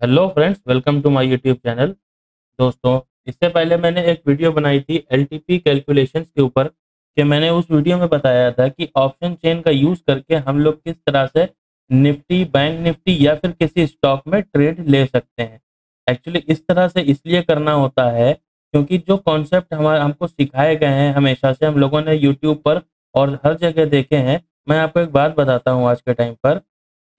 Hello friends, welcome to my YouTube channel. दोस्तों, इससे पहले मैंने एक वीडियो बनाई थी एलटीपी कैलकुलेशंस के ऊपर कि मैंने उस वीडियो में बताया था कि ऑप्शन चेन का यूज़ करके हम लोग किस तरह से निफ्टी, बैंक निफ्टी या फिर किसी स्टॉक में ट्रेड ले सकते हैं। एक्चुअली इस तरह से इसलिए करना होता है क्योंकि जो कॉन्सेप्ट हमारे हमको सिखाए गए हैं, हमेशा से हम लोगों ने यूट्यूब पर और हर जगह देखे हैं। मैं आपको एक बात बताता हूँ आज के टाइम पर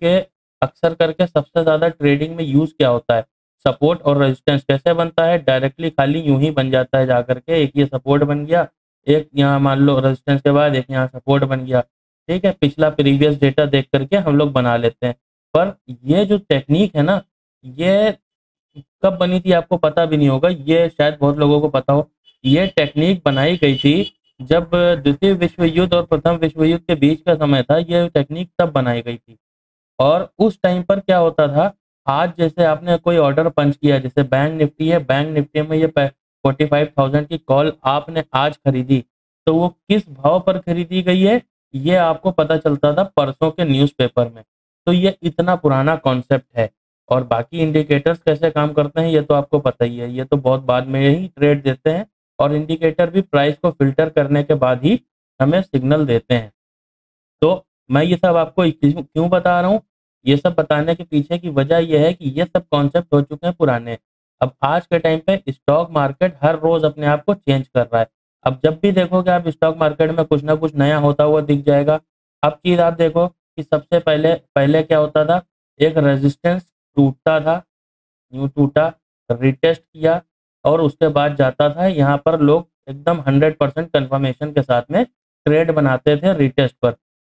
कि अक्सर करके सबसे ज़्यादा ट्रेडिंग में यूज़ क्या होता है। सपोर्ट और रेजिस्टेंस कैसे बनता है? डायरेक्टली खाली यूं ही बन जाता है, जा करके एक ये सपोर्ट बन गया, एक यहाँ मान लो रेजिस्टेंस के बाद एक यहाँ सपोर्ट बन गया। ठीक है, पिछला प्रीवियस डेटा देख करके हम लोग बना लेते हैं। पर ये जो टेक्निक है ना, ये कब बनी थी आपको पता भी नहीं होगा, ये शायद बहुत लोगों को पता हो। ये टेक्निक बनाई गई थी जब द्वितीय विश्व युद्ध और प्रथम विश्व युद्ध के बीच का समय था। ये टेक्निक तब बनाई गई थी। और उस टाइम पर क्या होता था, आज जैसे आपने कोई ऑर्डर पंच किया, जैसे बैंक निफ्टी है, बैंक निफ्टी में ये 45,000 की कॉल आपने आज खरीदी, तो वो किस भाव पर खरीदी गई है ये आपको पता चलता था परसों के न्यूज़पेपर में। तो ये इतना पुराना कॉन्सेप्ट है। और बाकी इंडिकेटर्स कैसे काम करते हैं ये तो आपको पता ही है, ये तो बहुत बाद में ही ट्रेड देते हैं। और इंडिकेटर भी प्राइस को फिल्टर करने के बाद ही हमें सिग्नल देते हैं। तो मैं ये सब आपको क्यों क्यों बता रहा हूँ? ये सब बताने के पीछे की वजह ये है कि ये सब कॉन्सेप्ट हो चुके हैं पुराने। अब आज के टाइम पे स्टॉक मार्केट हर रोज अपने आप को चेंज कर रहा है। अब जब भी देखोगे आप स्टॉक मार्केट में कुछ ना कुछ नया होता हुआ दिख जाएगा। अब चीज आप देखो कि सबसे पहले पहले क्या होता था, एक रेजिस्टेंस टूटता था, यूं टूटा, रिटेस्ट किया और उसके बाद जाता था। यहाँ पर लोग एकदम 100% कंफर्मेशन के साथ में ट्रेड बनाते थे रिटेस्ट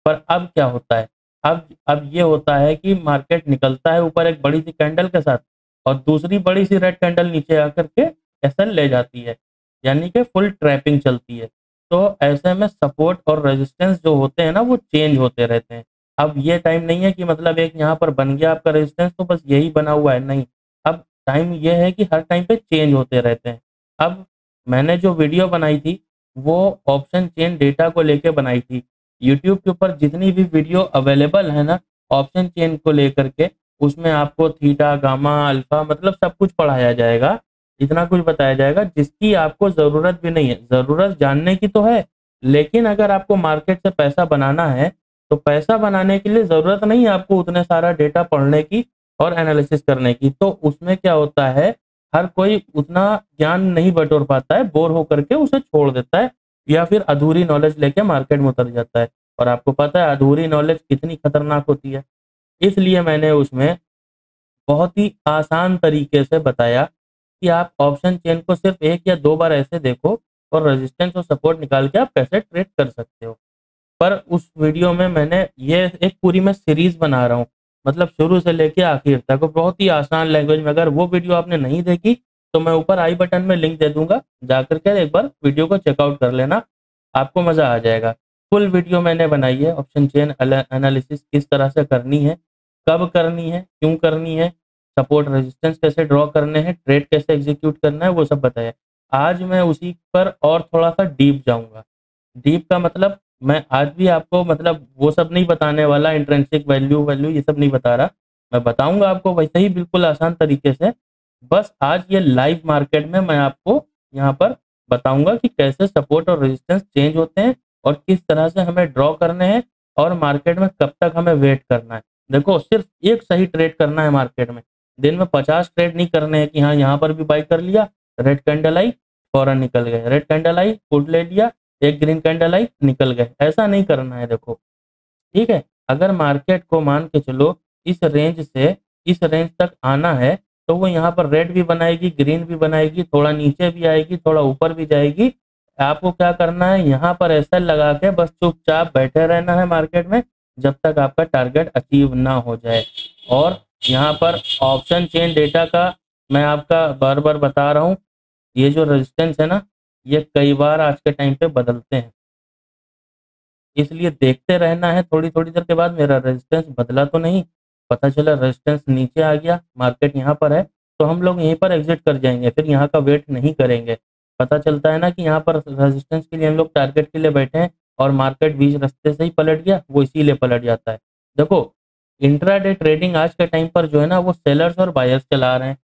पर अब क्या होता है, अब ये होता है कि मार्केट निकलता है ऊपर एक बड़ी सी कैंडल के साथ और दूसरी बड़ी सी रेड कैंडल नीचे आकर के एसएल ले जाती है, यानी कि फुल ट्रैपिंग चलती है। तो ऐसे में सपोर्ट और रेजिस्टेंस जो होते हैं ना, वो चेंज होते रहते हैं। अब ये टाइम नहीं है कि मतलब एक यहाँ पर बन गया आपका रेजिस्टेंस तो बस यही बना हुआ है, नहीं। अब टाइम ये है कि हर टाइम पे चेंज होते रहते हैं। अब मैंने जो वीडियो बनाई थी वो ऑप्शन चेन डेटा को लेके बनाई थी। यूट्यूब के ऊपर जितनी भी वीडियो अवेलेबल है ना ऑप्शन चेन को लेकर के, उसमें आपको थीटा, गामा, अल्फा मतलब सब कुछ पढ़ाया जाएगा। इतना कुछ बताया जाएगा जिसकी आपको ज़रूरत भी नहीं है। ज़रूरत जानने की तो है, लेकिन अगर आपको मार्केट से पैसा बनाना है तो पैसा बनाने के लिए ज़रूरत नहीं है आपको उतने सारा डेटा पढ़ने की और एनालिसिस करने की। तो उसमें क्या होता है, हर कोई उतना ज्ञान नहीं बटोर पाता है, बोर होकर के उसे छोड़ देता है या फिर अधूरी नॉलेज लेके मार्केट में उतर जाता है। और आपको पता है अधूरी नॉलेज कितनी खतरनाक होती है। इसलिए मैंने उसमें बहुत ही आसान तरीके से बताया कि आप ऑप्शन चेन को सिर्फ एक या दो बार ऐसे देखो और रेजिस्टेंस और सपोर्ट निकाल के आप कैसे ट्रेड कर सकते हो। पर उस वीडियो में मैंने ये एक पूरी मैं सीरीज बना रहा हूँ, मतलब शुरू से लेके आखिर तक, और बहुत ही आसान लैंग्वेज में। अगर वो वीडियो आपने नहीं देखी तो मैं ऊपर आई बटन में लिंक दे दूंगा, जाकर के एक बार वीडियो को चेकआउट कर लेना, आपको मज़ा आ जाएगा। फुल वीडियो मैंने बनाई है ऑप्शन चेन एनालिसिस किस तरह से करनी है, कब करनी है, क्यों करनी है, सपोर्ट रेजिस्टेंस कैसे ड्रॉ करने हैं, ट्रेड कैसे एग्जीक्यूट करना है, वो सब बताया। आज मैं उसी पर और थोड़ा सा डीप जाऊंगा। डीप का मतलब मैं आज भी आपको मतलब वो सब नहीं बताने वाला, इंट्रिंसिक वैल्यू वैल्यू ये सब नहीं बता रहा। मैं बताऊंगा आपको वैसे ही बिल्कुल आसान तरीके से। बस आज ये लाइव मार्केट में मैं आपको यहाँ पर बताऊंगा कि कैसे सपोर्ट और रेजिस्टेंस चेंज होते हैं और किस तरह से हमें ड्रॉ करने हैं और मार्केट में कब तक हमें वेट करना है। देखो, सिर्फ एक सही ट्रेड करना है मार्केट में, दिन में 50 ट्रेड नहीं करने हैं कि हाँ यहाँ पर भी बाई कर लिया, रेड कैंडल आई फौरन निकल गए, रेड कैंडल आई पुट ले लिया, एक ग्रीन कैंडल आई निकल गए, ऐसा नहीं करना है। देखो, ठीक है, अगर मार्केट को मान के चलो इस रेंज से इस रेंज तक आना है तो वो यहाँ पर रेड भी बनाएगी, ग्रीन भी बनाएगी, थोड़ा नीचे भी आएगी, थोड़ा ऊपर भी जाएगी। आपको क्या करना है, यहाँ पर ऐसा लगा के बस चुपचाप बैठे रहना है मार्केट में जब तक आपका टारगेट अचीव ना हो जाए। और यहाँ पर ऑप्शन चेन डेटा का मैं आपका बार बार बता रहा हूँ, ये जो रेजिस्टेंस है ना, ये कई बार आज के टाइम पे बदलते हैं, इसलिए देखते रहना है। थोड़ी थोड़ी देर के बाद मेरा रेजिस्टेंस बदला तो नहीं, पता चला रेजिस्टेंस नीचे आ गया, मार्केट यहाँ पर है तो हम लोग यहीं पर एग्जिट कर जाएंगे, फिर यहाँ का वेट नहीं करेंगे। पता चलता है ना कि यहाँ पर रेजिस्टेंस के लिए हम लोग टारगेट के लिए बैठे हैं और मार्केट बीच रास्ते से ही पलट गया, वो इसीलिए पलट जाता है। देखो, इंट्राडे ट्रेडिंग आज के टाइम पर जो है ना वो सेलर्स और बायर्स चला रहे हैं।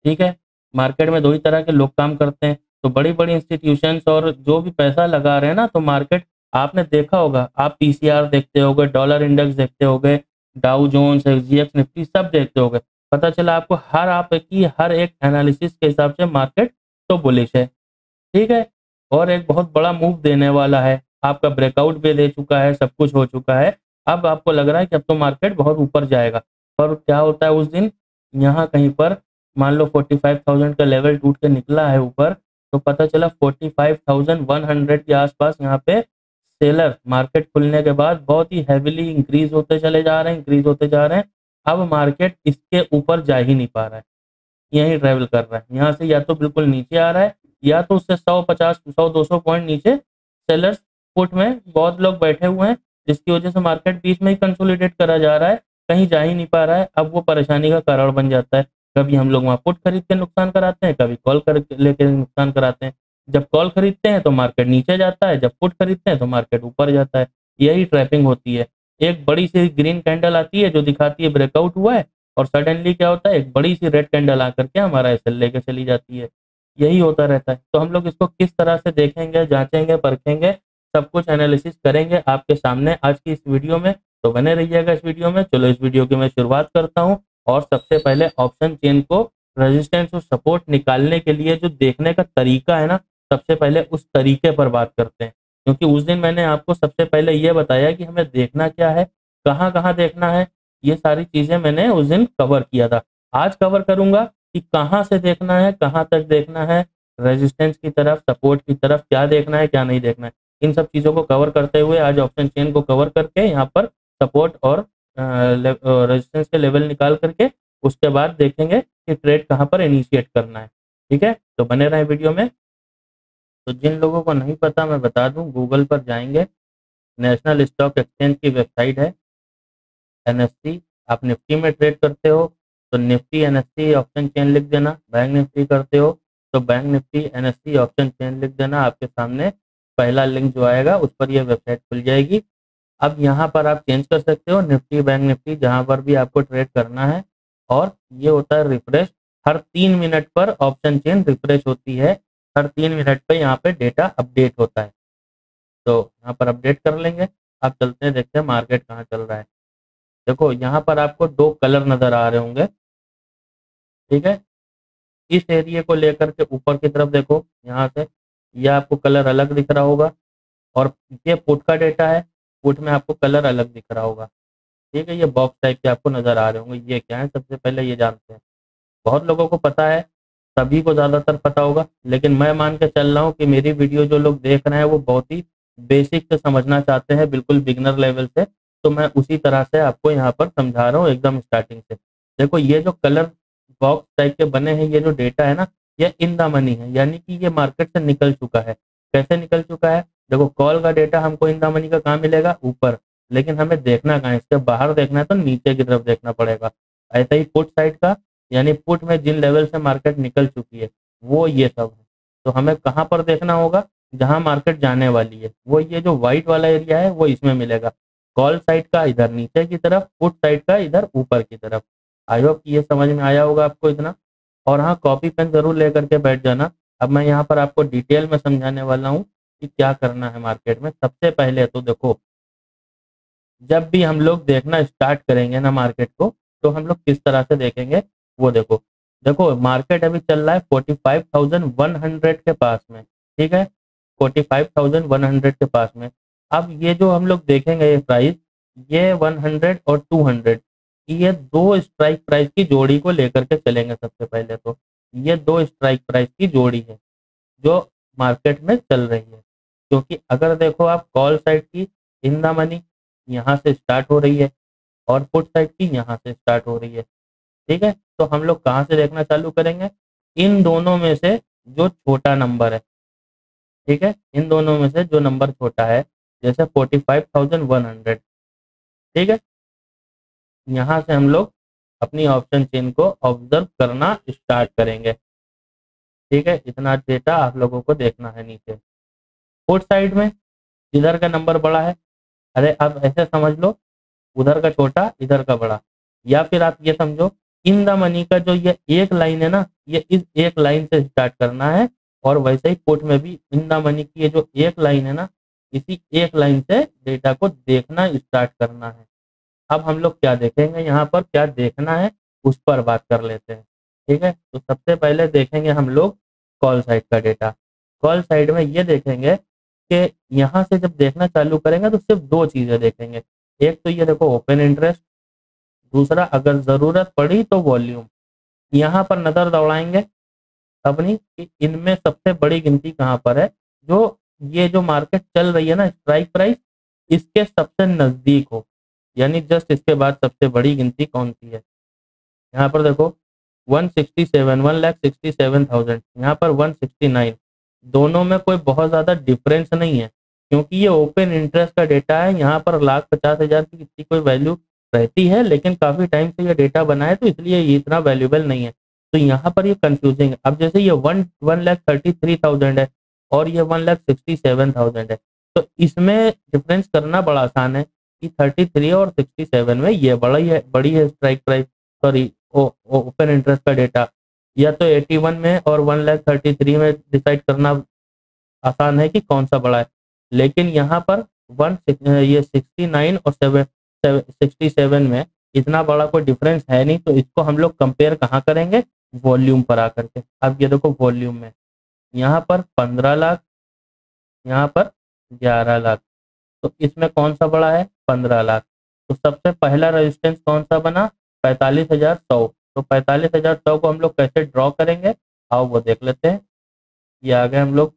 ठीक है, मार्केट में दो ही तरह के लोग काम करते हैं। तो बड़ी बड़ी इंस्टीट्यूशंस और जो भी पैसा लगा रहे हैं ना, तो मार्केट आपने देखा होगा, आप पीसीआर देखते होगे, डॉलर इंडेक्स देखते होगे, डाउ जोन्स, एसजीएक्स निफ्टी सब देखते होगे। पता चला आपको हर आप की हर एक एनालिसिस के हिसाब से मार्केट तो बुलिश है। ठीक है, और एक बहुत बड़ा मूव देने वाला है, आपका ब्रेकआउट भी दे चुका है, सब कुछ हो चुका है। अब आपको लग रहा है कि अब तो मार्केट बहुत ऊपर जाएगा। पर क्या होता है उस दिन, यहाँ कहीं पर मान लो 45,000 का लेवल टूट के निकला है ऊपर, तो पता चला 45,100 के आसपास यहाँ पे सेलर मार्केट खुलने के बाद बहुत ही हैविली इंक्रीज होते चले जा रहे हैं, इंक्रीज होते जा रहे हैं। अब मार्केट इसके ऊपर जा ही नहीं पा रहा है, यहीं ट्रेवल कर रहा है। यहाँ से या तो बिल्कुल नीचे आ रहा है, या तो उससे 150 100 200 पॉइंट नीचे सेलर्स पुट में बहुत लोग बैठे हुए हैं, जिसकी वजह से मार्केट बीच में ही कंसोलिडेट करा जा रहा है, कहीं जा ही नहीं पा रहा है। अब वो परेशानी का कारण बन जाता है। कभी हम लोग वहाँ पुट खरीद के नुकसान कराते हैं, कभी कॉल कर लेके नुकसान कराते हैं। जब कॉल खरीदते हैं तो मार्केट नीचे जाता है, जब पुट खरीदते हैं तो मार्केट ऊपर जाता है। यही ट्रैपिंग होती है। एक बड़ी सी ग्रीन कैंडल आती है जो दिखाती है ब्रेकआउट हुआ है, और सडनली क्या होता है, एक बड़ी सी रेड कैंडल आकर के हमारा एसएल लेके चली जाती है। यही होता रहता है। तो हम लोग इसको किस तरह से देखेंगे, जांचेंगे, परखेंगे, सब कुछ एनालिसिस करेंगे आपके सामने आज की इस वीडियो में। तो बने रहिएगा इस वीडियो में। चलो इस वीडियो की मैं शुरुआत करता हूँ। और सबसे पहले ऑप्शन चेन को रेजिस्टेंस और सपोर्ट निकालने के लिए जो देखने का तरीका है ना, सबसे पहले उस तरीके पर बात करते हैं। क्योंकि उस दिन मैंने आपको सबसे पहले ये बताया कि हमें देखना क्या है, कहाँ कहाँ देखना है, ये सारी चीजें मैंने उस दिन कवर किया था। आज कवर करूंगा कि कहाँ से देखना है, कहाँ तक देखना है, रेजिस्टेंस की तरफ, सपोर्ट की तरफ क्या देखना है, क्या नहीं देखना है। इन सब चीज़ों को कवर करते हुए आज ऑप्शन चेन को कवर करके यहाँ पर सपोर्ट और रेजिस्टेंस के लेवल निकाल करके उसके बाद देखेंगे कि ट्रेड कहाँ पर इनिशिएट करना है। ठीक है, तो बने रहें वीडियो में। तो जिन लोगों को नहीं पता मैं बता दूं, गूगल पर जाएंगे, नेशनल स्टॉक एक्सचेंज की वेबसाइट है एनएससी। आप निफ्टी में ट्रेड करते हो तो निफ्टी एनएससी ऑप्शन चेन लिख देना। बैंक निफ्टी करते हो तो bank Nifty NSC option chain लिख देना। आपके सामने पहला लिंक जो आएगा उस पर यह वेबसाइट खुल जाएगी। अब यहाँ पर आप चेंज कर सकते हो निफ्टी, बैंक निफ्टी, जहाँ पर भी आपको ट्रेड करना है। और ये होता है रिफ्रेश, हर 3 मिनट पर ऑप्शन चेन रिफ्रेश होती है। हर 3 मिनट पर यहाँ पे डेटा अपडेट होता है। तो यहाँ पर अपडेट कर लेंगे। अब चलते हैं, देखते हैं मार्केट कहाँ चल रहा है। देखो यहाँ पर आपको दो कलर नजर आ रहे होंगे। ठीक है, इस एरिया को लेकर के ऊपर की तरफ देखो, यहाँ से ये आपको कलर अलग दिख रहा होगा। और ये पुट का डेटा है, पुट में आपको कलर अलग दिख रहा होगा। ठीक है, ये बॉक्स टाइप के आपको नजर आ रहे होंगे। ये क्या है, सबसे पहले ये जानते हैं। बहुत लोगों को पता है, सभी को ज़्यादातर पता होगा, लेकिन मैं मान के चल रहा हूँ कि मेरी वीडियो जो लोग देख रहे हैं वो बहुत ही बेसिक से समझना चाहते हैं, बिल्कुल बिगनर लेवल से। तो मैं उसी तरह से आपको यहाँ पर समझा रहा हूँ एकदम स्टार्टिंग से। देखो ये जो कलर बॉक्स टाइप के बने हैं, ये जो डेटा है ना, ये इन द मनी है, यानी कि ये मार्केट से निकल चुका है। कैसे निकल चुका है, देखो कॉल का डेटा हमको इन द मनी का कहाँ मिलेगा, ऊपर। लेकिन हमें देखना कहाँ है, इसके बाहर देखना है तो नीचे की तरफ देखना पड़ेगा। ऐसा ही पुट साइड का, यानी पुट में जिन लेवल से मार्केट निकल चुकी है वो ये सब है। तो हमें कहाँ पर देखना होगा, जहां मार्केट जाने वाली है, वो ये जो व्हाइट वाला एरिया है वो इसमें मिलेगा। कॉल साइड का इधर नीचे की तरफ, पुट साइड का इधर ऊपर की तरफ। आई होप ये समझ में आया होगा आपको इतना। और हाँ, कॉपी पेन जरूर लेकर के बैठ जाना। अब मैं यहाँ पर आपको डिटेल में समझाने वाला हूँ कि क्या करना है मार्केट में। सबसे पहले तो देखो, जब भी हम लोग देखना स्टार्ट करेंगे ना मार्केट को, तो हम लोग किस तरह से देखेंगे वो देखो। देखो मार्केट अभी चल रहा है 45,100 के पास में। ठीक है, 45,100 के पास में। अब ये जो हम लोग देखेंगे ये प्राइस, ये 100 और 200, ये दो स्ट्राइक प्राइस की जोड़ी को लेकर के चलेंगे। सबसे पहले तो ये दो स्ट्राइक प्राइस की जोड़ी है जो मार्केट में चल रही है। क्योंकि अगर देखो आप कॉल साइड की इन द मनी यहाँ से स्टार्ट हो रही है, और पुट साइड की यहाँ से स्टार्ट हो रही है। ठीक है, तो हम लोग कहाँ से देखना चालू करेंगे, इन दोनों में से जो छोटा नंबर है। ठीक है, इन दोनों में से जो नंबर छोटा है, जैसे 45,100। ठीक है, यहाँ से हम लोग अपनी ऑप्शन चेन को ऑब्जर्व करना स्टार्ट करेंगे। ठीक है, इतना डेटा आप लोगों को देखना है नीचे। पुट साइड में जिधर का नंबर बड़ा है, अरे अब ऐसे समझ लो उधर का छोटा इधर का बड़ा। या फिर आप ये समझो इन द मनी का जो ये एक लाइन है ना, ये इस एक लाइन से स्टार्ट करना है, और वैसे ही पुट में भी इन द मनी की ये जो एक लाइन है ना, इसी एक लाइन से डेटा को देखना स्टार्ट करना है। अब हम लोग क्या देखेंगे, यहाँ पर क्या देखना है उस पर बात कर लेते हैं। ठीक है, तो सबसे पहले देखेंगे हम लोग कॉल साइड का डेटा। कॉल साइड में ये देखेंगे कि यहाँ से जब देखना चालू करेंगे तो सिर्फ दो चीजें देखेंगे। एक तो ये देखो ओपन इंटरेस्ट, दूसरा अगर जरूरत पड़ी तो वॉल्यूम। यहाँ पर नजर दौड़ाएंगे अपनी कि इनमें सबसे बड़ी गिनती कहाँ पर है, जो ये जो मार्केट चल रही है ना स्ट्राइक प्राइस, इसके सबसे नजदीक हो, यानी जस्ट इसके बाद सबसे बड़ी गिनती कौन सी है। यहाँ पर देखो 167, 1,67,000, यहाँ पर 169। दोनों में कोई बहुत ज़्यादा डिफरेंस नहीं है, क्योंकि ये ओपन इंटरेस्ट का डेटा है। यहाँ पर 1,50,000 की कितनी कोई वैल्यू रहती है, लेकिन काफ़ी टाइम से ये डेटा बना है तो इसलिए ये इतना वैल्यूबल नहीं है। तो यहाँ पर ये कंफ्यूजिंग है। अब जैसे ये 1,33,000 है और ये 1,67,000 है, तो इसमें डिफरेंस करना बड़ा आसान है कि 33 और 67 में ये बड़ी है strike price, sorry open interest का डेटा। या तो 81 में और 1,33 में डिसाइड करना आसान है कि कौन सा बड़ा है, लेकिन यहाँ पर ये 69 और 67 में इतना बड़ा कोई डिफरेंस है नहीं, तो इसको हम लोग कंपेयर कहाँ करेंगे, वॉल्यूम पर आकर के। अब ये देखो वॉल्यूम में यहाँ पर 15 लाख, यहाँ पर 11 लाख, तो इसमें कौन सा बड़ा है, 15 लाख। तो सबसे पहला रेजिस्टेंस कौन सा बना, 45,100। तो 45,100 को हम लोग कैसे ड्रॉ करेंगे, आओ वो देख लेते हैं। ये आ गए हम लोग,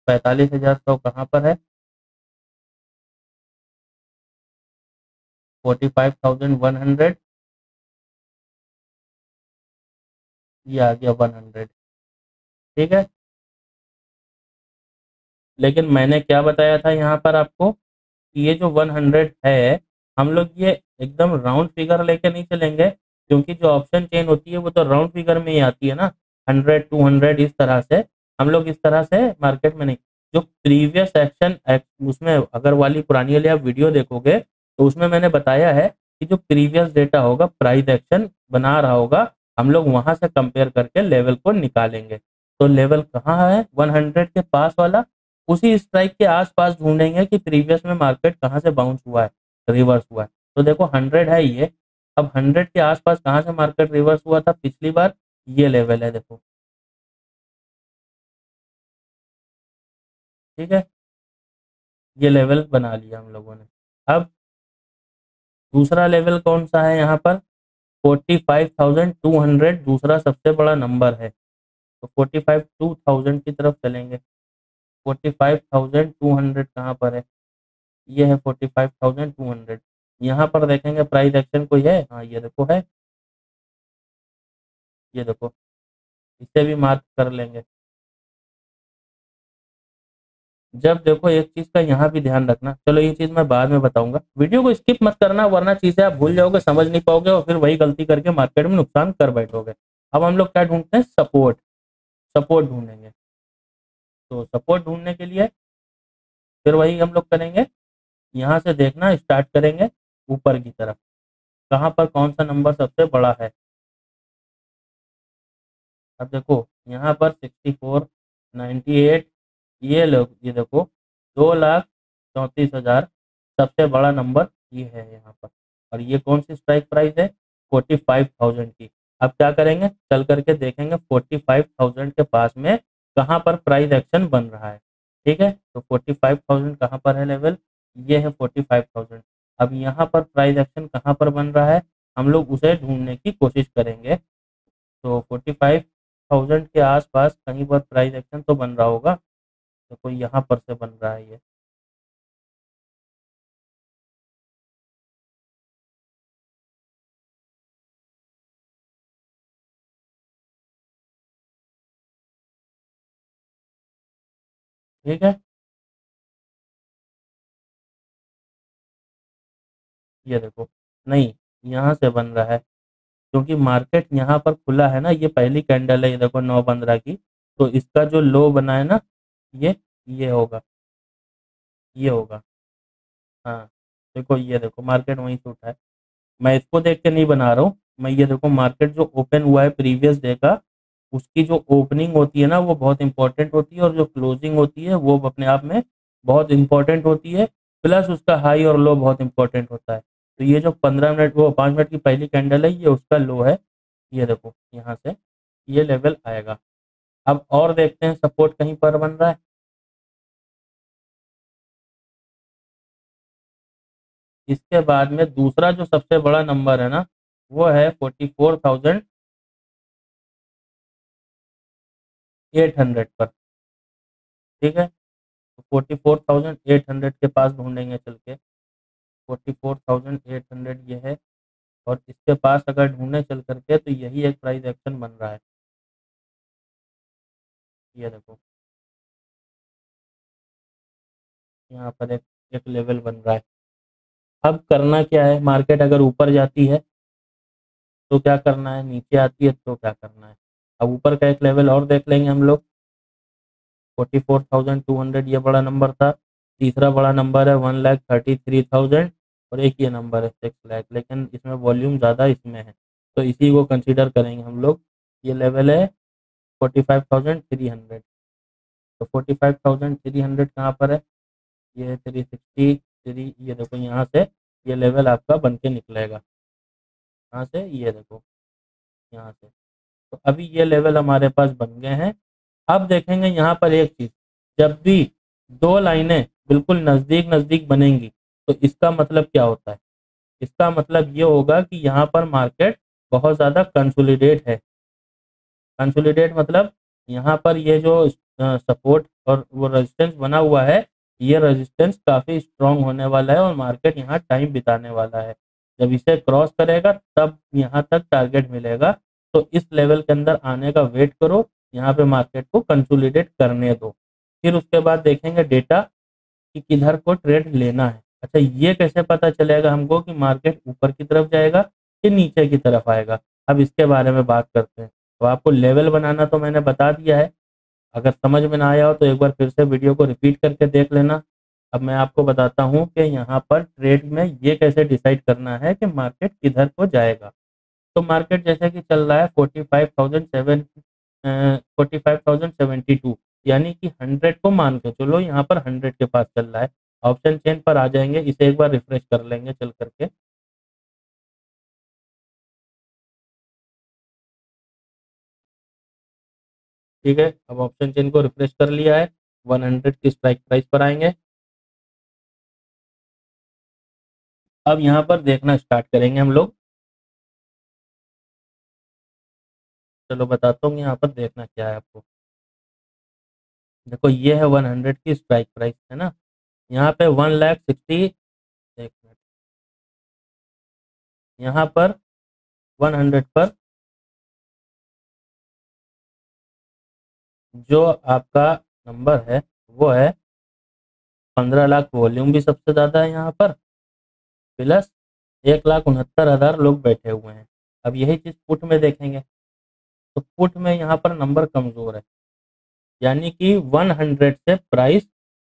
45,100 कहाँ पर है, 45,100, ये आ गया 100। ठीक है, लेकिन मैंने क्या बताया था यहाँ पर आपको कि ये जो 100 है, हम लोग ये एकदम राउंड फिगर लेके नहीं चलेंगे, क्योंकि जो ऑप्शन चेन होती है वो तो राउंड फिगर में ही आती है ना, 100, 200 इस तरह से। हम लोग इस तरह से मार्केट में नहीं, जो प्रीवियस एक्शन उसमें अगर वाली पुरानी वाली आप वीडियो देखोगे तो उसमें मैंने बताया है कि जो प्रीवियस डेटा होगा प्राइस एक्शन बना रहा होगा, हम लोग वहां से कंपेयर करके लेवल को निकालेंगे। तो लेवल कहाँ है, 100 के पास वाला, उसी स्ट्राइक के आसपास ढूंढेंगे कि प्रीवियस में मार्केट कहाँ से बाउंस हुआ है, रिवर्स हुआ है। तो देखो 100 है ये, अब 100 के आसपास कहाँ से मार्केट रिवर्स हुआ था पिछली बार, ये लेवल है देखो। ठीक है, ये लेवल बना लिया हम लोगों ने। अब दूसरा लेवल कौन सा है, यहाँ पर 45,200 दूसरा सबसे बड़ा नंबर है। तो 45,200 की तरफ चलेंगे। 45,200 कहाँ पर है, ये है 45,200। यहाँ पर देखेंगे प्राइस एक्शन कोई है, हाँ ये देखो है, ये देखो, इसे भी मार्क कर लेंगे। जब देखो एक चीज का यहाँ भी ध्यान रखना, चलो ये चीज मैं बाद में बताऊंगा, वीडियो को स्किप मत करना, वरना चीजें आप भूल जाओगे, समझ नहीं पाओगे और फिर वही गलती करके मार्केट में नुकसान कर बैठोगे। अब हम लोग क्या ढूंढते हैं, सपोर्ट। सपोर्ट ढूंढेंगे, तो सपोर्ट ढूंढने के लिए फिर वही हम लोग करेंगे, यहाँ से देखना स्टार्ट करेंगे ऊपर की तरफ, कहाँ पर कौन सा नंबर सबसे बड़ा है। अब देखो यहाँ पर 64, 98, ये लोग, ये देखो 2,34,000 सबसे बड़ा नंबर ये है यहाँ पर। और ये कौन सी स्ट्राइक प्राइस है, 45,000 की। अब क्या करेंगे, चल करके देखेंगे 45,000 के पास में कहाँ पर प्राइस एक्शन बन रहा है। ठीक है, तो 45,000 कहाँ पर है लेवल, ये है 45,000। अब यहाँ पर प्राइस एक्शन कहाँ पर बन रहा है, हम लोग उसे ढूंढने की कोशिश करेंगे। तो 45,000 के आसपास कहीं पर प्राइस एक्शन तो बन रहा होगा, तो कोई यहाँ पर से बन रहा है ये। ठीक है, ये देखो, नहीं, यहाँ से बन रहा है, क्योंकि मार्केट यहाँ पर खुला है ना, ये पहली कैंडल है, ये देखो 9:15 की, तो इसका जो लो बना है ना, ये ये होगा, ये होगा, हाँ। देखो ये देखो मार्केट वहीं से उठा है। मैं इसको देख के नहीं बना रहा हूँ, मैं ये देखो मार्केट जो ओपन हुआ है प्रीवियस डे का, उसकी जो ओपनिंग होती है ना वो बहुत इंपॉर्टेंट होती है, और जो क्लोजिंग होती है वो अपने आप में बहुत इंपॉर्टेंट होती है, प्लस उसका हाई और लो बहुत इंपॉर्टेंट होता है। तो ये जो 15 मिनट वो 5 मिनट की पहली कैंडल है, ये उसका लो है। ये देखो यहाँ से ये लेवल आएगा। अब और देखते हैं सपोर्ट कहीं पर बन रहा है। इसके बाद में दूसरा जो सबसे बड़ा नंबर है ना, वो है 44,800 पर। ठीक है, तो 44,800 के पास ढूंढेंगे चल के। 44,800 ये है, और इसके पास अगर ढूंढने चल करके तो यही एक प्राइस एक्शन बन रहा है। ये देखो यहाँ पर एक लेवल बन रहा है। अब करना क्या है, मार्केट अगर ऊपर जाती है तो क्या करना है, नीचे आती है तो क्या करना है। अब ऊपर का एक लेवल और देख लेंगे हम लोग। 44,200 ये बड़ा नंबर था। तीसरा बड़ा नंबर है 1,33,000, और एक ये नंबर है 6 लाख, लेकिन इसमें वॉल्यूम ज़्यादा इसमें है, तो इसी को कंसीडर करेंगे हम लोग। ये लेवल है 45,300। तो 45,300 कहाँ पर है, ये 363। ये देखो यहाँ से ये लेवल आपका बन के निकलेगा। यहाँ से ये देखो, यहाँ से। तो अभी ये लेवल हमारे पास बन गए हैं। अब देखेंगे यहाँ पर एक चीज, जब भी दो लाइनें बिल्कुल नजदीक नजदीक बनेंगी तो इसका मतलब क्या होता है। इसका मतलब ये होगा कि यहाँ पर मार्केट बहुत ज़्यादा कंसोलिडेट है। कंसोलिडेट मतलब यहाँ पर ये जो सपोर्ट और वो रेजिस्टेंस बना हुआ है, ये रेजिस्टेंस काफ़ी स्ट्रांग होने वाला है और मार्केट यहाँ टाइम बिताने वाला है। जब इसे क्रॉस करेगा तब यहाँ तक टारगेट मिलेगा। तो इस लेवल के अंदर आने का वेट करो, यहाँ पे मार्केट को कंसोलिडेट करने दो, फिर उसके बाद देखेंगे डेटा कि किधर को ट्रेड लेना है। अच्छा, ये कैसे पता चलेगा हमको कि मार्केट ऊपर की तरफ जाएगा कि नीचे की तरफ आएगा। अब इसके बारे में बात करते हैं। तो आपको लेवल बनाना तो मैंने बता दिया है, अगर समझ में ना आया हो तो एक बार फिर से वीडियो को रिपीट करके देख लेना। अब मैं आपको बताता हूँ कि यहाँ पर ट्रेड में ये कैसे डिसाइड करना है कि मार्केट किधर को जाएगा। तो मार्केट जैसे कि चल रहा है 45,072, यानी कि 100 को मान के चलो, यहाँ पर 100 के पास चल रहा है। ऑप्शन चेन पर आ जाएंगे, इसे एक बार रिफ्रेश कर लेंगे चल करके। ठीक है, अब ऑप्शन चेन को रिफ्रेश कर लिया है, 100 की स्ट्राइक प्राइस पर आएंगे। अब यहाँ पर देखना स्टार्ट करेंगे हम लोग। चलो बताता हूँ यहाँ पर देखना क्या है आपको। देखो ये है 100 की स्ट्राइक प्राइस है ना, यहाँ पे 1,60,000। एक मिनट, यहाँ पर 100 पर जो आपका नंबर है वो है 15 लाख। वॉल्यूम भी सबसे ज़्यादा है यहाँ पर, प्लस 1,69,000 लोग बैठे हुए हैं। अब यही चीज़ पुट में देखेंगे, तो पुट में यहाँ पर नंबर कमज़ोर है, यानी कि 100 से प्राइस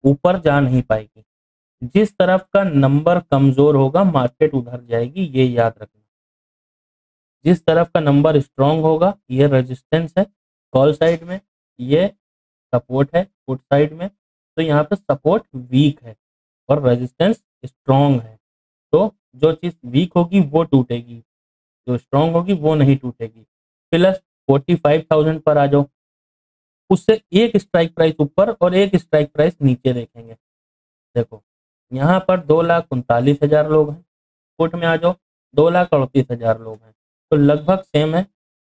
ऊपर जा नहीं पाएगी। जिस तरफ का नंबर कमज़ोर होगा मार्केट उधर जाएगी, ये याद रखना। जिस तरफ का नंबर स्ट्रांग होगा, ये रेजिस्टेंस है कॉल साइड में, ये सपोर्ट है पुट साइड में। तो यहाँ पे सपोर्ट वीक है और रेजिस्टेंस स्ट्रांग है। तो जो चीज़ वीक होगी वो टूटेगी, जो स्ट्रांग होगी वो नहीं टूटेगी। प्लस 45,000 पर आ जाओ, उससे एक स्ट्राइक प्राइस ऊपर और एक स्ट्राइक प्राइस नीचे देखेंगे। देखो यहाँ पर 2,39,000 लोग हैं, पुट में आ जाओ 2,38,000 लोग हैं, तो लगभग सेम है।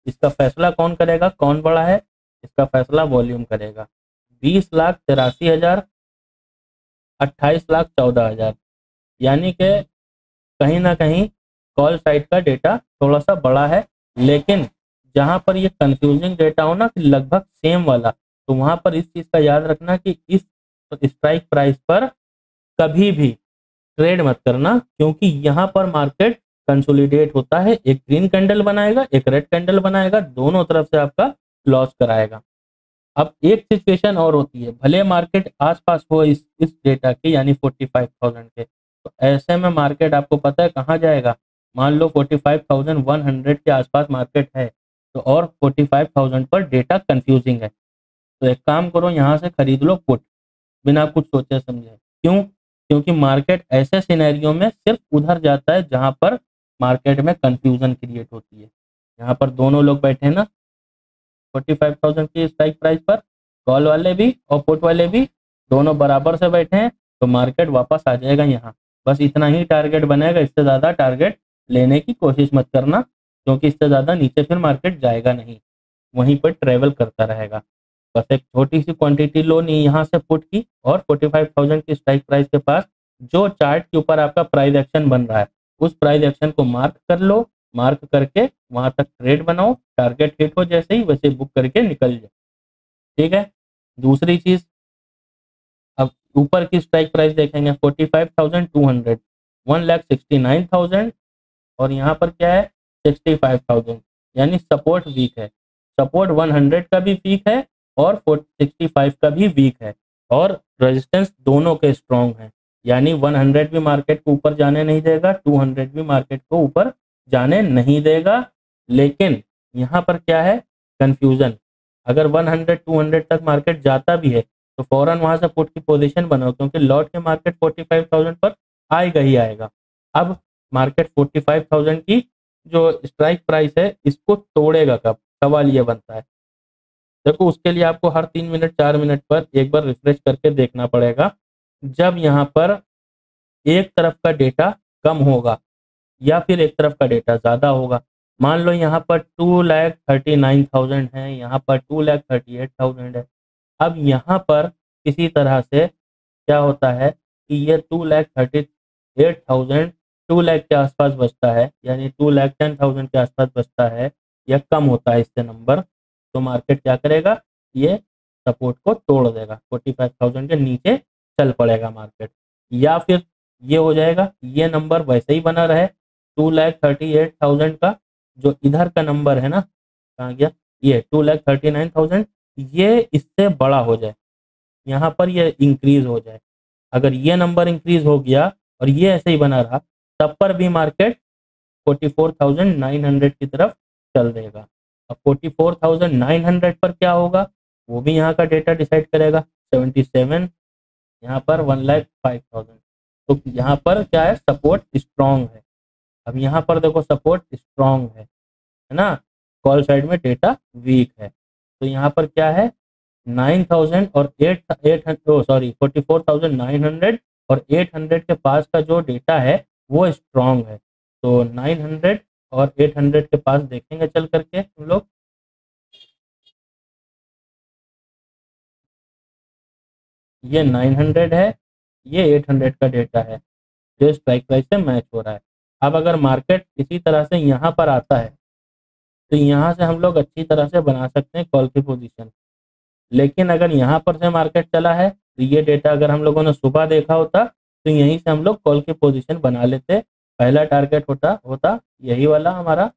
इसका फैसला कौन करेगा, कौन बड़ा है, इसका फैसला वॉल्यूम करेगा। 20,83,000, 28,14,000, यानी कि कहीं ना कहीं कॉल साइड का डेटा थोड़ा सा बड़ा है। लेकिन जहां पर ये कंफ्यूजिंग डेटा हो ना कि लगभग सेम वाला, तो वहां पर इस चीज का याद रखना कि इस स्ट्राइक प्राइस पर कभी भी ट्रेड मत करना, क्योंकि यहाँ पर मार्केट कंसोलिडेट होता है। एक ग्रीन कैंडल बनाएगा, एक रेड कैंडल बनाएगा, दोनों तरफ से आपका लॉस कराएगा। अब एक सिचुएशन और होती है, भले मार्केट आसपास हो इस डेटा के यानी 45,000 के, तो ऐसे में मार्केट आपको पता है कहाँ जाएगा। मान लो 45,100 के आसपास मार्केट है, तो और 45,000 पर डेटा कंफ्यूजिंग है, तो एक काम करो, यहाँ से खरीद लो पुट, बिना कुछ सोचे समझे। क्यों? क्योंकि मार्केट ऐसे सिनेरियो में सिर्फ उधर जाता है जहां पर मार्केट में कंफ्यूजन क्रिएट होती है। यहाँ पर दोनों लोग बैठे हैं ना 45,000 की स्ट्राइक प्राइस पर, कॉल वाले भी और पुट वाले भी दोनों बराबर से बैठे हैं, तो मार्केट वापस आ जाएगा यहाँ। बस इतना ही टारगेट बनेगा, इससे ज़्यादा टारगेट लेने की कोशिश मत करना, क्योंकि इससे ज़्यादा नीचे फिर मार्केट जाएगा नहीं, वहीं पर ट्रेवल करता रहेगा। बस एक छोटी सी क्वांटिटी लो नहीं यहाँ से पुट की, और 45,000 की स्ट्राइक प्राइस के पास जो चार्ट के ऊपर आपका प्राइस एक्शन बन रहा है, उस प्राइस एक्शन को मार्क कर लो, मार्क करके वहां तक ट्रेड बनाओ, टारगेट हिट हो जैसे ही वैसे बुक करके निकल जाओ। ठीक है। दूसरी चीज, अब ऊपर की स्ट्राइक प्राइस देखेंगे 45,200, 1,69,000, और यहाँ पर क्या है 65,000, यानी सपोर्ट वीक है। सपोर्ट 100 का भी वीक है और 65 का भी वीक है, और रेजिस्टेंस दोनों के स्ट्रॉन्ग हैं, यानी 100 भी मार्केट को ऊपर जाने नहीं देगा, 200 भी मार्केट को ऊपर जाने नहीं देगा। लेकिन यहाँ पर क्या है कंफ्यूजन, अगर 100 200 तक मार्केट जाता भी है तो फौरन वहां से पुट की पोजीशन बनाओ, क्योंकि लौट के मार्केट 45,000 पर आएगा ही आएगा। अब मार्केट 45,000 की जो स्ट्राइक प्राइस है इसको तोड़ेगा कब, सवाल ये बनता है। देखो उसके लिए आपको हर 3 मिनट 4 मिनट पर एक बार रिफ्रेश करके देखना पड़ेगा। जब यहाँ पर एक तरफ का डेटा कम होगा या फिर एक तरफ का डेटा ज़्यादा होगा, मान लो यहाँ पर 2,39,000 है, यहाँ पर 2,38,000 है। अब यहाँ पर किसी तरह से क्या होता है कि ये 2,38,000 2 लाख के आसपास बचता है, यानी 2,10,000 के आसपास बचता है या कम होता है इससे नंबर, तो मार्केट क्या करेगा, ये सपोर्ट को तोड़ देगा, 45,000 के नीचे चल पड़ेगा मार्केट। या फिर ये हो जाएगा, ये नंबर वैसे ही बना रहे 2,38,000 का, जो इधर का नंबर है ना, कहाँ गया, ये 2,39,000, ये इससे बड़ा हो जाए, यहाँ पर ये इंक्रीज हो जाए। अगर ये नंबर इंक्रीज हो गया और ये ऐसे ही बना रहा, तब पर भी मार्केट 44,900 की तरफ चल देगा। अब 44,900 पर क्या होगा वो भी यहाँ का डेटा डिसाइड करेगा। 77, यहाँ पर 1,05,000, तो यहाँ पर क्या है सपोर्ट स्ट्रॉन्ग है। अब यहाँ पर देखो सपोर्ट स्ट्रॉन्ग है ना, कॉल साइड में डेटा वीक है, तो यहाँ पर क्या है 9,000 और 44,900 और 800 के पास का जो डेटा है वो स्ट्रॉन्ग है। तो 900 और 800 के पास देखेंगे चल करके हम लोग, ये 900 है, ये 800 का डेटा है जो स्ट्राइक प्राइस से मैच हो रहा है। अब अगर मार्केट इसी तरह से यहाँ पर आता है तो यहाँ से हम लोग अच्छी तरह से बना सकते हैं कॉल की पोजीशन। लेकिन अगर यहाँ पर से मार्केट चला है तो ये डेटा अगर हम लोगों ने सुबह देखा होता तो यहीं से हम लोग कॉल की पोजीशन बना लेते, पहला टारगेट होता होता यही वाला हमारा।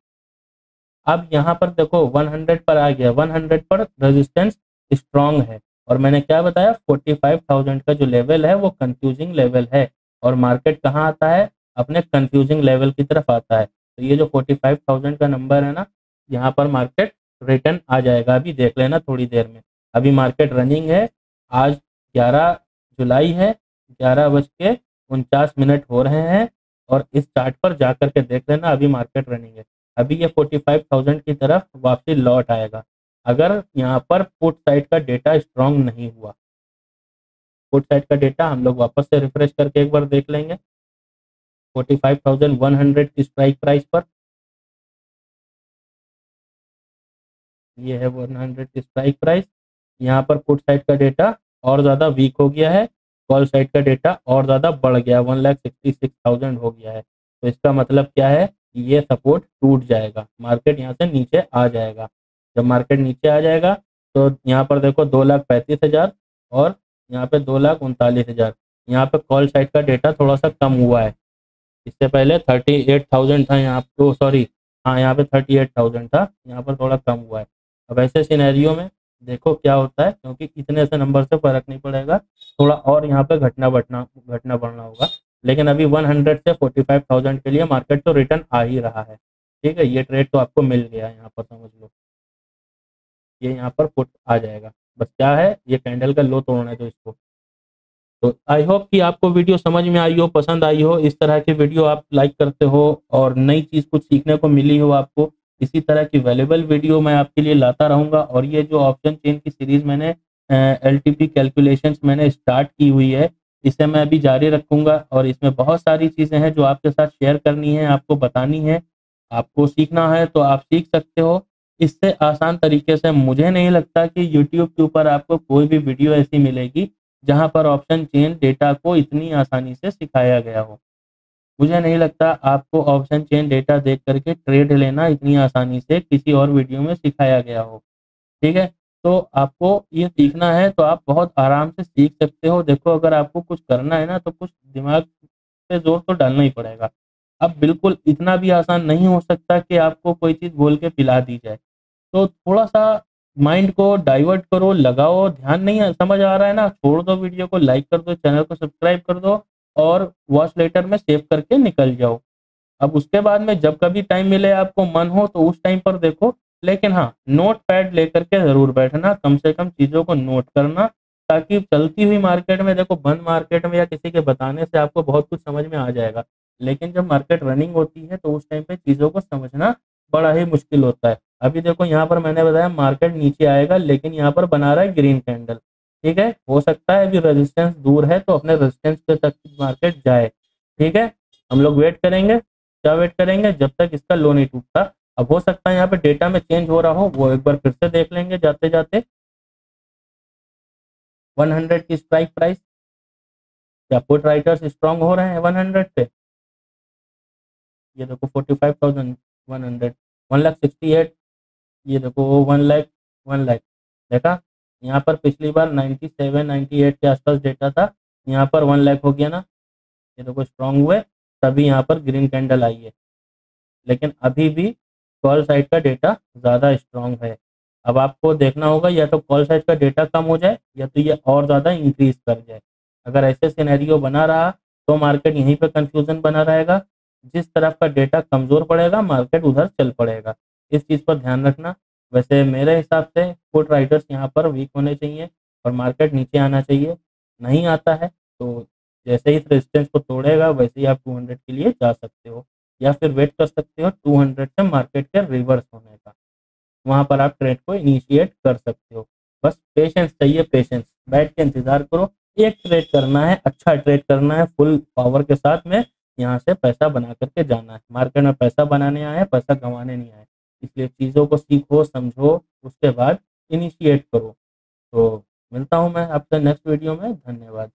अब यहाँ पर देखो 100 पर आ गया, 100 पर रेजिस्टेंस स्ट्रॉन्ग है, और मैंने क्या बताया 45,000 का जो लेवल है वो कंफ्यूजिंग लेवल है, और मार्केट कहाँ आता है अपने कंफ्यूजिंग लेवल की तरफ आता है। तो ये जो 45,000 का नंबर है ना, यहाँ पर मार्केट रिटर्न आ जाएगा, अभी देख लेना थोड़ी देर में। अभी मार्केट रनिंग है, आज 11 जुलाई है, 11:49 हो रहे हैं, और इस चार्ट पर जा करके देख लेना अभी मार्केट रनिंग है। अभी ये 45,000 की तरफ वापसी लौट आएगा अगर यहाँ पर पुट साइड का डेटा स्ट्रॉन्ग नहीं हुआ। पुट साइड का डेटा हम लोग वापस से रिफ्रेश करके एक बार देख लेंगे। 45,100 की स्ट्राइक प्राइस पर, ये है 100 की स्ट्राइक प्राइस, यहाँ पर पुट साइड का डेटा और ज़्यादा वीक हो गया है, कॉल साइड का डेटा और ज़्यादा बढ़ गया, 1,66,000 हो गया है। तो इसका मतलब क्या है, ये सपोर्ट टूट जाएगा, मार्केट यहाँ से नीचे आ जाएगा। जब मार्केट नीचे आ जाएगा तो यहाँ पर देखो 2,35,000 और यहाँ पे 2,39,000, यहाँ पे कॉल साइड का डेटा थोड़ा सा कम हुआ है, इससे पहले 38,000 था यहाँ पे, सॉरी हाँ यहाँ पे 38,000 था, यहाँ पर थोड़ा कम हुआ है। अब ऐसे सिनेरियो में देखो क्या होता है, क्योंकि इतने से नंबर से फर्क नहीं पड़ेगा, थोड़ा और यहाँ पे घटना बढ़ना होगा। लेकिन अभी 100 से 45,000 के लिए मार्केट तो रिटर्न आ ही रहा है। ठीक है, ये ट्रेड तो आपको मिल गया यहाँ पर, समझ लो ये यहाँ पर पुट आ जाएगा। बस क्या है, ये कैंडल का लो तोड़ना है तो इसको। तो आई होप कि आपको वीडियो समझ में आई हो, पसंद आई हो। इस तरह की वीडियो आप लाइक करते हो और नई चीज़ कुछ सीखने को मिली हो आपको, इसी तरह की वैल्यूबल वीडियो मैं आपके लिए लाता रहूँगा। और ये जो ऑप्शन चेन की सीरीज़ मैंने एलटीपी कैलकुलेशंस मैंने स्टार्ट की हुई है, इसे मैं अभी जारी रखूँगा। और इसमें बहुत सारी चीज़ें हैं जो आपके साथ शेयर करनी है, आपको बतानी है। आपको सीखना है तो आप सीख सकते हो। इससे आसान तरीके से मुझे नहीं लगता कि यूट्यूब के ऊपर आपको कोई भी वीडियो ऐसी मिलेगी जहाँ पर ऑप्शन चेन डेटा को इतनी आसानी से सिखाया गया हो। मुझे नहीं लगता आपको ऑप्शन चेन डेटा देख करके ट्रेड लेना इतनी आसानी से किसी और वीडियो में सिखाया गया हो। ठीक है, तो आपको ये सीखना है तो आप बहुत आराम से सीख सकते हो। देखो, अगर आपको कुछ करना है ना तो कुछ दिमाग पे जोर तो डालना ही पड़ेगा। अब बिल्कुल इतना भी आसान नहीं हो सकता कि आपको कोई चीज़ बोल के पिला दी जाए। तो थोड़ा-सा माइंड को डाइवर्ट करो, लगाओ, ध्यान नहीं समझ आ रहा है ना, छोड़ दो वीडियो को, लाइक कर दो, चैनल को सब्सक्राइब कर दो और वॉच लेटर में सेव करके निकल जाओ। अब उसके बाद में जब कभी टाइम मिले, आपको मन हो तो उस टाइम पर देखो। लेकिन हाँ, नोटपैड लेकर के ज़रूर बैठना, कम से कम चीज़ों को नोट करना, ताकि चलती हुई मार्केट में, देखो बंद मार्केट में या किसी के बताने से आपको बहुत कुछ समझ में आ जाएगा। लेकिन जब मार्केट रनिंग होती है तो उस टाइम पे चीज़ों को समझना बड़ा ही मुश्किल होता है। अभी देखो यहाँ पर मैंने बताया मार्केट नीचे आएगा, लेकिन यहाँ पर बना रहा है ग्रीन कैंडल। ठीक है, हो सकता है अभी रेजिस्टेंस दूर है तो अपने रेजिस्टेंस के तक मार्केट जाए। ठीक है, हम लोग वेट करेंगे। क्या वेट करेंगे? जब तक इसका लो नहीं टूटता। अब हो सकता है यहाँ पे डेटा में चेंज हो रहा हो, वो एक बार फिर से देख लेंगे जाते जाते। 100 की स्ट्राइक प्राइस, क्या पुट राइटर्स स्ट्रांग हो रहे हैं 100 पे? ये देखो 45,100, 1,68,000, ये देखो 1 लाख, 1 लाख। देखा, यहाँ पर पिछली बार 97 98 के आसपास डेटा था, यहाँ पर 1 लाख हो गया ना। ये देखो स्ट्रांग हुए, तभी यहाँ पर ग्रीन कैंडल आई है। लेकिन अभी भी कॉल साइड का डेटा ज़्यादा स्ट्रांग है। अब आपको देखना होगा, या तो कॉल साइड का डेटा कम हो जाए या तो ये और ज़्यादा इंक्रीज कर जाए। अगर ऐसे सिनेरियो बना रहा तो मार्केट यहीं पे कंफ्यूजन बना रहेगा। जिस तरफ का डेटा कमज़ोर पड़ेगा मार्केट उधर चल पड़ेगा। इस चीज़ पर ध्यान रखना। वैसे मेरे हिसाब से पुट राइटर्स यहाँ पर वीक होने चाहिए और मार्केट नीचे आना चाहिए। नहीं आता है तो जैसे ही रेजिस्टेंस को तोड़ेगा वैसे ही आप 200 के लिए जा सकते हो, या फिर वेट कर सकते हो 200 से मार्केट के रिवर्स होने का। वहाँ पर आप ट्रेड को इनिशिएट कर सकते हो। बस पेशेंस चाहिए, पेशेंस, बैठ के इंतजार करो। एक ट्रेड करना है, अच्छा ट्रेड करना है, फुल पावर के साथ में यहाँ से पैसा बना करके जाना है। मार्केट में पैसा बनाने आए हैं, पैसा कमाने नहीं आए। इसलिए चीज़ों को सीखो, समझो, उसके बाद इनिशिएट करो। तो मिलता हूँ मैं आपसे नेक्स्ट वीडियो में। धन्यवाद।